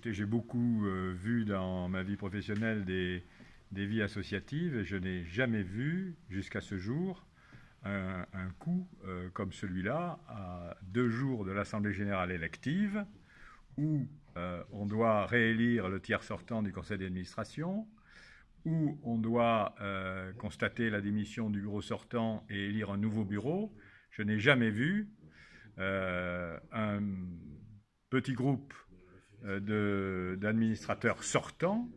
Écoutez, j'ai beaucoup vu dans ma vie professionnelle des vies associatives et je n'ai jamais vu jusqu'à ce jour un coup comme celui-là, à 2 jours de l'Assemblée générale élective, où on doit réélire le tiers sortant du conseil d'administration, où on doit constater la démission du bureau sortant et élire un nouveau bureau. Je n'ai jamais vu un petit groupe d'administrateurs sortants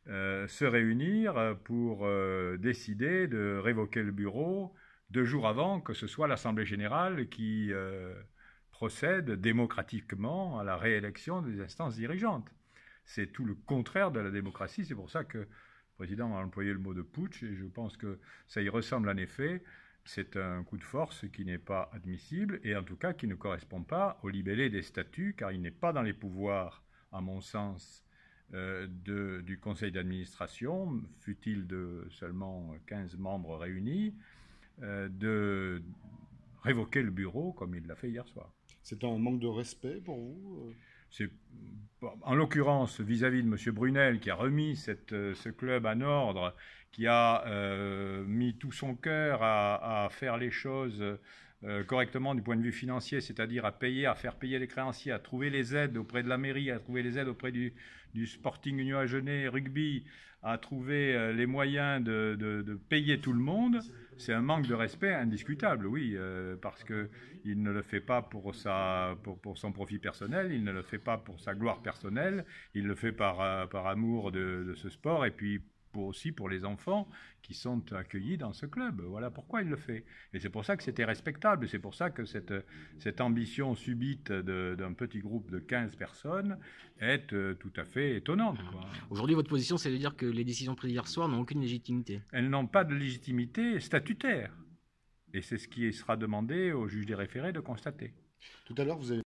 se réunir pour décider de révoquer le bureau 2 jours avant que ce soit l'Assemblée générale qui procède démocratiquement à la réélection des instances dirigeantes. C'est tout le contraire de la démocratie. C'est pour ça que le président a employé le mot de putsch et je pense que ça y ressemble en effet. C'est un coup de force qui n'est pas admissible et en tout cas qui ne correspond pas au libellé des statuts car il n'est pas dans les pouvoirs, à mon sens, du conseil d'administration, fût-il de seulement 15 membres réunis, de révoquer le bureau comme il l'a fait hier soir. C'est un manque de respect pour vous? C'est, en l'occurrence, vis-à-vis de M. Brunel, qui a remis ce club en ordre, qui a mis tout son cœur à faire les choses correctement du point de vue financier, c'est-à-dire à faire payer les créanciers, à trouver les aides auprès de la mairie, à trouver les aides auprès du Sporting Union Agenais Rugby, à trouver les moyens de payer tout le monde. C'est un manque de respect indiscutable, oui, parce qu'il ne le fait pas pour son profit personnel, il ne le fait pas pour sa gloire personnelle, il le fait par amour de ce sport et puis aussi pour les enfants qui sont accueillis dans ce club. Voilà pourquoi il le fait. Et c'est pour ça que c'était respectable, c'est pour ça que cette ambition subite d'un petit groupe de 15 personnes est tout à fait étonnante, quoi. Aujourd'hui, votre position, c'est de dire que les décisions prises hier soir n'ont aucune légitimité. Elles n'ont pas de légitimité statutaire. Et c'est ce qui sera demandé au juge des référés de constater. Tout à l'heure, vous avez